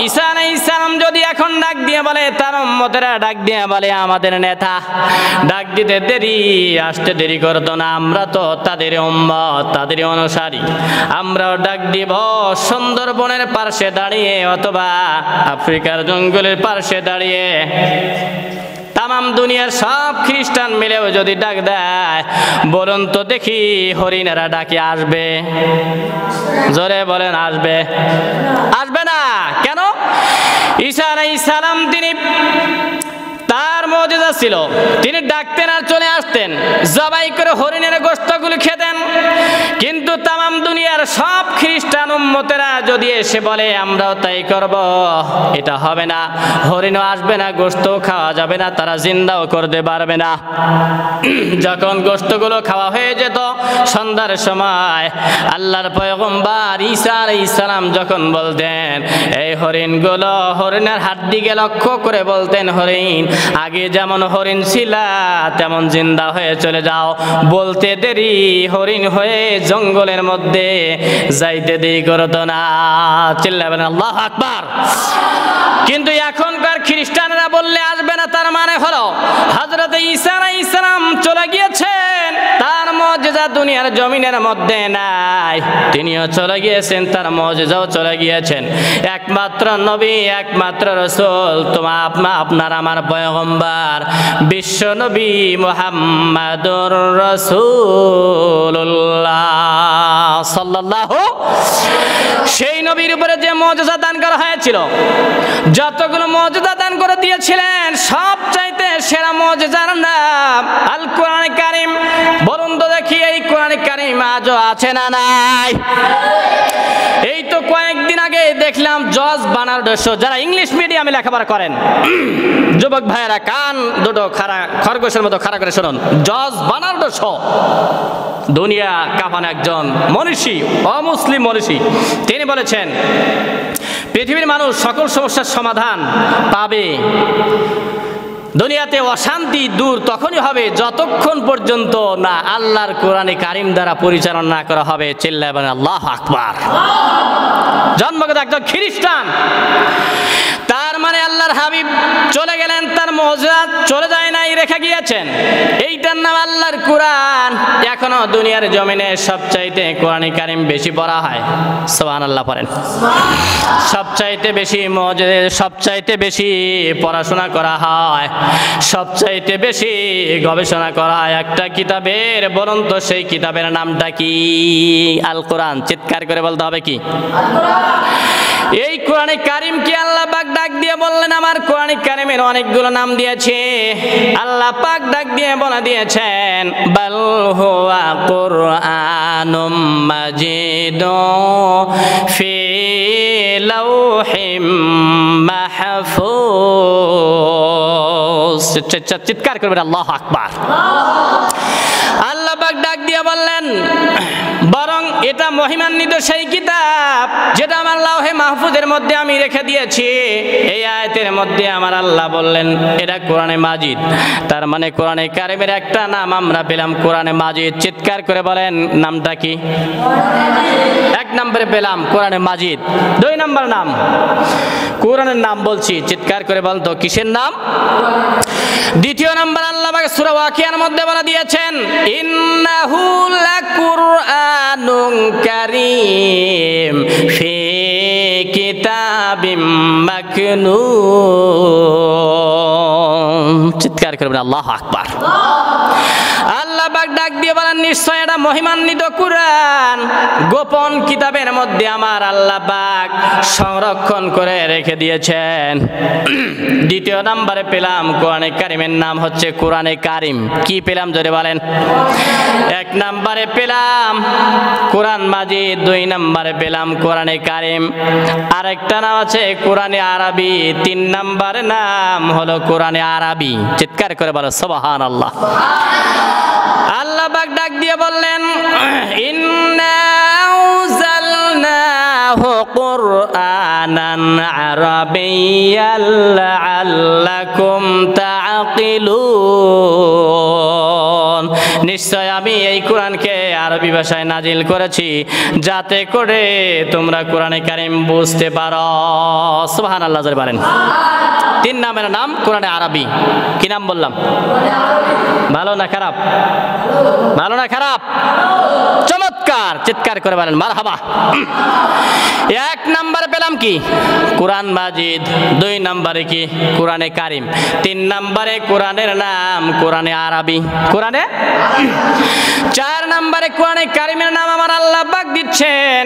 A: ঈসা আলাইহিস সালাম যদি এখন ডাক দিয়ে বলে, তার উম্মতেরা ডাক দিয়ে বলে আমাদের নেতা, ডাক দিতে দেরি, আসতে দেরি করতো না। আমরা তো তাদের উম্মত, তাদের অনুসারী। আমরাও ডাক দিব সুন্দরবনের পাশে দাঁড়িয়ে অথবা আফ্রিকার জঙ্গলের পাশে দাঁড়িয়ে। তামাম দুনিয়ার সব খ্রিস্টান মিলেও যদি ডাক দেয়, বলুন তো দেখি হরিণেরা ডাকে আসবে? জোরে বলেন, আসবে? আসবে না। কেন? ঈসা আলাইহিস সালাম তিনি তার মুজিজা ছিল, তিনি ডাকতেন আর চলে আসতেন, জবাই করে হরিণের গোশতগুলো খেতেন। কিন্তু তামাম দুনিয়ার সব খ্রিস্টান উম্মতেরা যদি এসে বলে আমরাও তাই করব, এটা হবে না, হরিণও আসবে না, গোশত খাওয়া যাবে না, তারা জিন্দাও করতে পারবে না। যখন গোশতগুলো খাওয়া হয়ে যেত সন্ধ্যার সময়, আল্লাহর পয়গম্বর ঈসা আলাইহিস সালাম যখন বলতেন এই হরিণগুলো, হরিণের হাড্ডিকে লক্ষ্য করে বলতেন, হরিণ আগে যেমন হরিণ ছিলা তেমন জিন্দা হয়ে চলে যাও। বলতে দেরি হরিণ হয়ে জঙ্গলের মধ্যে যাইতে দেরি করতো না। চিল্লাবেন আল্লাহু আকবার। কিন্তু এখনকার খ্রিস্টানরা বললে আসবে না, তার মানে হলো হযরত ঈসা আলাইহিস সালাম চলে গিয়েছেন, তার মুজিজা দুনিয়ার জমিনের মধ্যে নাই, তিনিও চলে গিয়েছেন, তার মুজিজাও চলে গিয়েছেন। একমাত্র নবী, একমাত্র রাসূল আপনার আমার পয়গম্বর বিশ্ব নবী মুহাম্মাদুর রাসূলুল্লাহ সাল্লাল্লাহু, সেই নবীর উপরে যে মুজিজা দান করা হয়েছিল, যতগুলো মুজিজা দান করে দিয়েছিলেন, সবচাইতে সেরা মুজিজার নাম আল কোরআন কারীম। বলুন তো দেখি এই কোরআন কারীম আজও আছে না নাই? এই তো কয়েকদিন আগে দেখলাম জজ বার্নার্ডো শো, যারা ইংলিশ মিডিয়ামে লেখাপড়া করেন যুবক ভাইয়েরা কান দুটো খরগোশের মতো খাড়া করে শুনুন। জজ বার্নার্ডো শো দুনিয়া কাঁপানো একজন মনীষী, অমুসলিম মনীষী। তিনি বলেছেন পৃথিবীর মানুষ সকল সমস্যার সমাধান পাবে, দুনিয়াতে অশান্তি দূর তখনই হবে যতক্ষণ পর্যন্ত না আল্লাহর কোরআনে কারীম দ্বারা পরিচালনা করা হবে। চিল্লাবেন আল্লাহু আকবার। জন্মগত একজন খ্রিস্টান, তার মানে আল্লাহর হাবিব চলে গেলেন, তার মুজিজা চলে যায় নাই, রেখে গিয়েছেন। এইটার নাম আল্লাহর কোরআন। এখনো দুনিয়ার জমিনে সবচাইতে কোরআন কারীম বেশি পড়া হয়। সুবহানাল্লাহ পড়েন। সবচাইতে বেশি মুজিজা, সবচাইতে বেশি পড়াশোনা করা হয়, সবচাইতে বেশি গবেষণা করা হয় একটা কিতাবের। বলুন তো সেই কিতাবের নামটা কি? আল কোরআন। চিৎকার করে বলতে হবে কি? এই কোরআনে কারীমকে আল্লাহ পাক ডাক দিয়ে বললেন, আমার কোরআনে কারীমের অনেকগুলো নাম দিয়েছে। আল্লাহ পাক ডাক দিয়ে বলে দিয়েছেন বাল হুয়া কুরআনুম মাজিদুন ফি লাওহিম মাহফুজ। চিৎকার করবেন আল্লাহু আকবার। আল্লাহ পাক ডাক দিয়ে বললেন বরং এটা মহিমান্বিত সেই কিতাব যেটা আমার লাওহে মাহফুজের মধ্যে আমি রেখে দিয়েছি। এই আয়াতের মধ্যে আমার আল্লাহ বললেন এটা কোরআনে মাজিদ। তার মানে কোরআনে কারীমের একটা নাম আমরা পেলাম, কোরআনে মাজিদ। চিৎকার করে বলেন নামটা কি? এক নম্বরে পেলাম কোরআনে মাজিদ। দুই নম্বর নাম কোরআনের নাম বলছি, চিৎকার করে বলতো কিসের নাম? দ্বিতীয় নম্বর আল্লাহ পাক সূরা ওয়াকিয়ার মধ্যে বলে দিয়েছেন ইন্নাহু লাকুরআনুন কারীম ফি কিতাবিম মাকনুন। চিৎকার করবেন আল্লাহু আকবার। আল্লাহ পাক ডাক দিয়ে বলেন নিশ্চয় এটা মহিমান্বিত কুরআন, গোপন কিতাবের মধ্যে আমার আল্লাহ পাক সংরক্ষণ করে রেখে দিয়েছেন। দ্বিতীয় নম্বরে পেলাম কোরআনে কারীমের নাম হচ্ছে কোরআনে কারীম। কি পেলাম জোরে বলেন? এক নম্বরে পেলাম কোরআন মাজিদ, দুই নম্বরে পেলাম কোরআনে কারীম, আরেকটা নাম আছে কোরআনে আরবি, তিন নম্বরের নাম হলো কোরআনে আরবি। চিৎকার করে বলো সুবহানাল্লাহ। আল্লাহ পাক ডাক দিয়ে বললেন ইন্না আনজালনাহু কুরআনান আরাবিয়্যান লাআল্লাকুম তাআকিলুন। নিশ্চয় আমি এই কোরআনকে আরবি ভাষায় নাজিল করেছি যাতে করে তোমরা কোরআনে কারীম বুঝতে পারো। সুবহানাল্লাহ জোরে বলেন। তিন নামের নাম কোরআনে আরবি। কি নাম বললাম? ভালো না খারাপ? ভালো না খারাপ? চমৎকার। চিৎকার করে বলেন মারহাবা। এক নম্বরে পেলাম কি? কোরআন মাজিদ। দুই নম্বরে কি? কোরআনে কারীম। তিন নম্বরে কোরআনের নাম কোরআনে আরবি। কোরআনে চার নম্বরে কোরআনে কারীমের নাম আমার আল্লাহ পাক দিচ্ছেন।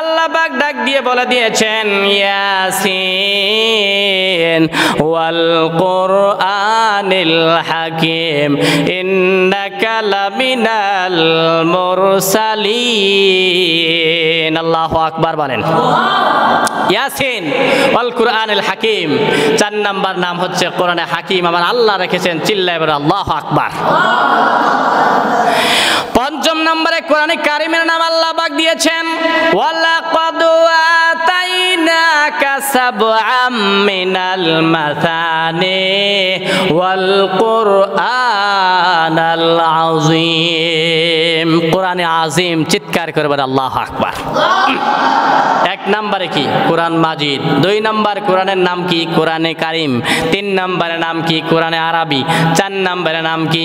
A: আল্লাহ পাক ডাক দিয়ে বলে দিয়েছেন ইয়াসিন ওয়াল কুরআনিল হাকীম ইন্নাকা লামিনাল মুরসালিন। আল্লাহু আকবার বলেন। ইয়াসিন ওয়াল কুরআনিল হাকীম, 4 নাম্বার নাম হচ্ছে কোরআনে হাকীম, আমার আল্লাহ রেখেছেন। চিল্লায় বলেন আল্লাহু আকবার। 5 নম্বরে কোরআনে কারিমের নাম আল্লাহ পাক দিয়েছেন ওয়ালাকাদ আতাইনাকা সাবআম মিনাল মাসানি ওয়াল কুরআনাল আযীম। কোরআনে আযীম, চিৎকার করে বলেন আল্লাহু আকবার। 1 নম্বরে কি? কোরআন মাজিদ। 2 নম্বর কোরআনের নাম কি? কোরআনে কারিম। 3 নম্বরের নাম কি? কোরআনে আরবি। 4 নম্বরের নাম কি?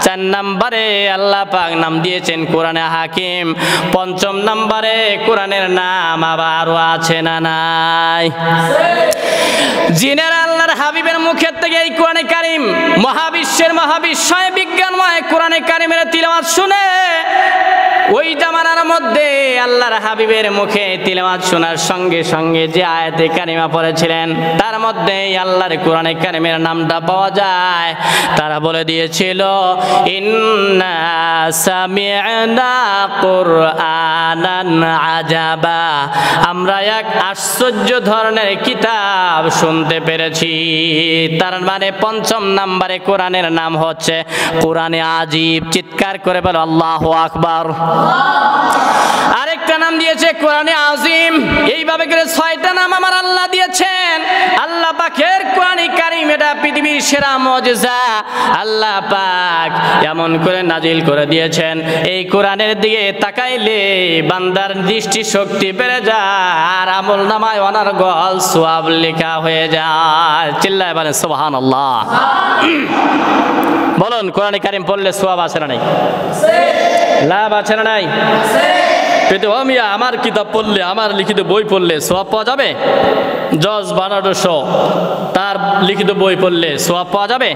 A: 4 নম্বরে আল্লাহ পাক নাম দিয়েছেন কোরআনে হাকিম। 5ম নম্বরে কোরআনের নাম আবারও আছে না নাই? জিনেরা আল্লাহর হাবিবের মুখের থেকে এই কোরআনে কারিম, মহাবিশ্বের মহাবিশ্বয় বিজ্ঞানময় কোরআনে কারিমের তিলাওয়াত শুনে ওই জামানার মধ্যে আল্লাহর হাবিবের মুখে তিলাওয়াত শোনার সঙ্গে সঙ্গে যে আয়াতে কারিমা পড়েছিলেন তার মধ্যে আল্লাহর কোরআনে কারিমের নামটা পাওয়া যায়। তারা বলে দিয়েছিল ইন্না সামি'না কুরআনান আজাবা, আমরা এক আশ্চর্য ধরনের কিতাব শুনতে পেরেছি। তার মানে 5ম নম্বরে কোরআনের নাম হচ্ছে কোরআনে আজীব। চিৎকার করে বলো আল্লাহু আকবার। আরেকটা নাম দিয়েছে কোরআনে আযীম। এইভাবে করে 6টা নাম আমার আল্লাহ দিয়েছেন। আল্লাহ পাকের কোরআনে কারীম এটা পৃথিবীর সেরা মুজিজা। আল্লাহ পাক এমন করে নাজিল করে দিয়েছেন, এই কোরআনের দিকে তাকাইলে বান্দার দৃষ্টি শক্তি বেড়ে যায় আর আমলনামায় অনর্গল সওয়াব লেখা হয়ে যায়। চিল্লায় বলেন সুবহানাল্লাহ। বলুন কোরআনে কারীম পড়লে সওয়াব আছে না নাই? লাভ আছে না নাই? কিন্তু মিয়া আমার কিতাব পড়লে, আমার লিখিত বই পড়লে সওয়াব পাওয়া যাবে? জজ বার্নার্ড শ তার লিখিত বই পড়লে সওয়াব পাওয়া যাবে?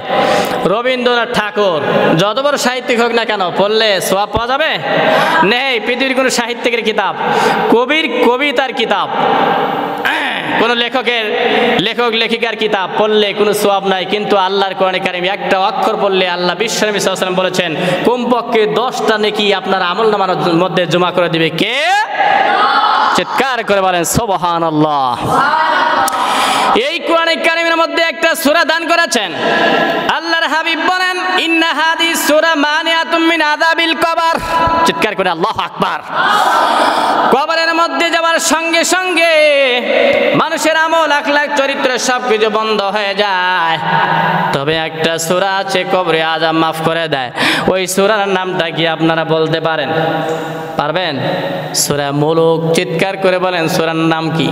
A: রবীন্দ্রনাথ ঠাকুর যত বড় সাহিত্যিক হোক না কেন পড়লে সওয়াব পাওয়া যাবে? নেই। পৃথিবীর কোনো সাহিত্যিকের কিতাব, কবির কবিতার কিতাব, কোন লেখক লেখিকার কিতাব পড়লে কোনো সওয়াব নাই। কিন্তু আল্লাহর কোরআনে কারীম একটা অক্ষর পড়লে আল্লাহ বিশ্বনবী সাল্লাল্লাহু আলাইহি ওয়াসাল্লাম বলেছেন কমপক্ষে 10টা নেকি আপনার আমলনামার মধ্যে জমা করে দিবে কে? চিৎকার করে বলেন সুবহানাল্লাহ। এই কোরআনে কারীমের মধ্যে একটা সূরা দান করেছেন আল্লাহর হাবিব বলেন ইন্না হাদিস সূরা মানিয়াতুম মিন আযাবিল কবর। চিৎকার করে আল্লাহু আকবার। কবরের মধ্যে যাওয়ার সঙ্গে সঙ্গে মানুষের আমল আখলাক চরিত্র সবকিছু বন্ধ হয়ে যায়, তবে একটা সূরা আছে কবরে আযাব মাফ করে দেয়। ওই সূরার নামটা কি আপনারা বলতে পারেন? পারবেন? সূরা মুলুক। চিৎকার করে বলেন সূরার নাম কি?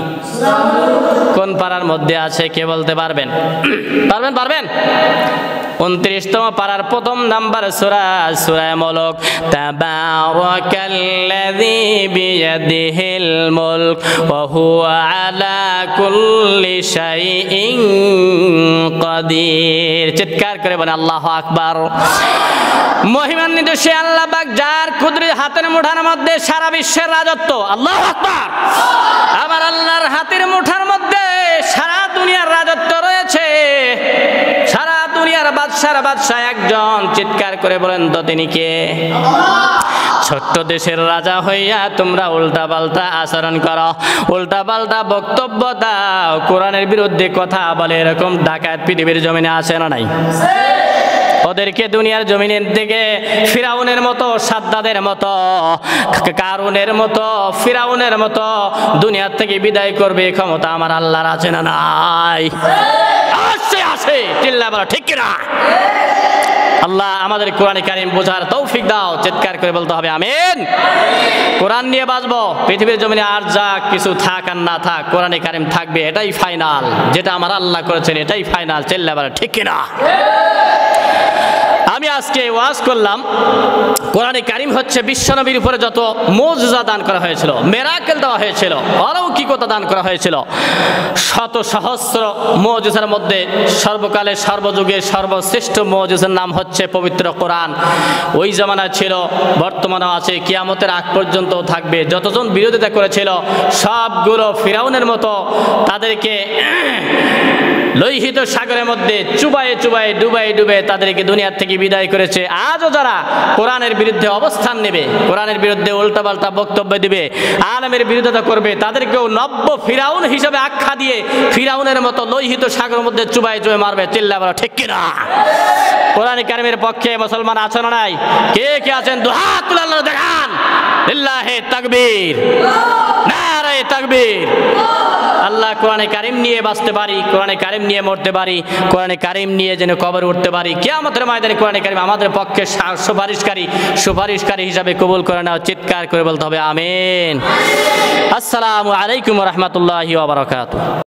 A: কোন পারার মধ্যে আছে কে বলতে পারবেন? পারবেন? 29তম পারার 1ম নাম্বার সূরা, সূরা মুলক। তাবারাকাল্লাযী বিয়াদিহিল মুলক ওয়া হুয়া আলা কুল্লি শাইইন কাদির। চিৎকার করে বলেন আল্লাহু আকবার। মহিমান্বিত সে আল্লাহ পাক যার কুদরত হাতের মুঠার মধ্যে সারা বিশ্বের রাজত্ব। আল্লাহু আকবার। আমার আল্লাহর হাতের মুঠার মধ্যে সারা দুনিয়ার রাজত্ব রয়েছে। সারা দুনিয়ার বাদশাহ একজন। চিৎকার করে বলেন তো তিনি কে? ছোট্ট দেশের রাজা হইয়া তোমরা উল্টা পাল্টা আচরণ করো, উল্টা পাল্টা বক্তব্য দাও, কোরআনের বিরুদ্ধে কথা বলে, এরকম ডাকাত পৃথিবীর জমিনে আছে না নাই? ওদেরকে দুনিয়ার জমিনের দিকে ফিরাউনের মতো, সাদ্দাদের মতো, কারুনের মতো, ফিরাউনের মতো দুনিয়ার থেকে বিদায় করবে ক্ষমতা আমার আল্লাহর আছে না নাই? আছে। চিল্লা বলো ঠিক কিনা? আল্লাহ আমাদের কোরআন কারীম বোঝার তৌফিক দাও। চিৎকার করে বলতে হবে আমিন। কোরআন নিয়ে বাঁচবো। পৃথিবীর জমিনে আর যা কিছু থাক আর না থাক কোরআন কারীম থাকবে, এটাই ফাইনাল। যেটা আমার আল্লাহ করেছেন এটাই ফাইনাল। চিল্লা বলো ঠিক কিনা? আমি আজকে ওয়াজ করলাম কোরআনে কারিম হচ্ছে বিশ্বনবীর উপরে যত মুজিজা দান করা হয়েছিল, মিরাকেল দেওয়া হয়েছিল, অলৌকিকতা দান করা হয়েছিল, শত সহস্র মুজিজার মধ্যে সর্বকালে সর্বযুগে সর্বশ্রেষ্ঠ মুজিজার নাম হচ্ছে পবিত্র কোরআন। ওই জামানায় ছিল, বর্তমানেও আছে, কিয়ামতের আগ পর্যন্ত থাকবে। যতজন বিরোধিতা করেছিল সবগুলো ফিরাউনের মতো তাদেরকে লোহিত সাগরের মধ্যে চুবায়ে চুবায়ে ডুবাই ডুবে তাদেরকে দুনিয়ার থেকে বিদায় করেছে। আজও যারা কোরআনের বিরুদ্ধে অবস্থান নেবে, কোরআনের বিরুদ্ধে উল্টাপাল্টা বক্তব্য দিবে, আলেমের বিরোধিতা করবে, তাদেরকেও নব্য ফিরাউন হিসেবে আখ্যা দিয়ে ফিরাউনের মতো লোহিত সাগরের মধ্যে চুবায়ে চুবায়ে মারবে। চিল্লা বলো ঠিক কিনা? কোরআন কারিমের পক্ষে মুসলমান আছেন না নাই? কে কে আছেন? দুহাত তুলে আল্লাহ দেখান। লিল্লাহি তাকবীর, নারে তাকবীর। আল্লাহ কোরআনে কারিম নিয়ে বাঁচতে পারি, কোরআনে কারিম নিয়ে মরতে পারি, কোরআনে কারিম নিয়ে যেন কবর উঠতে পারি। কিয়ামতের ময়দানে কোরআনে কারিম আমাদের পক্ষে সুপারিশকারী হিসাবে কবুল করে নাও। চিৎকার করে বলতে হবে আমিন। আসসালামু আলাইকুম ওয়া রাহমাতুল্লাহি ওয়া বারাকাতুহু।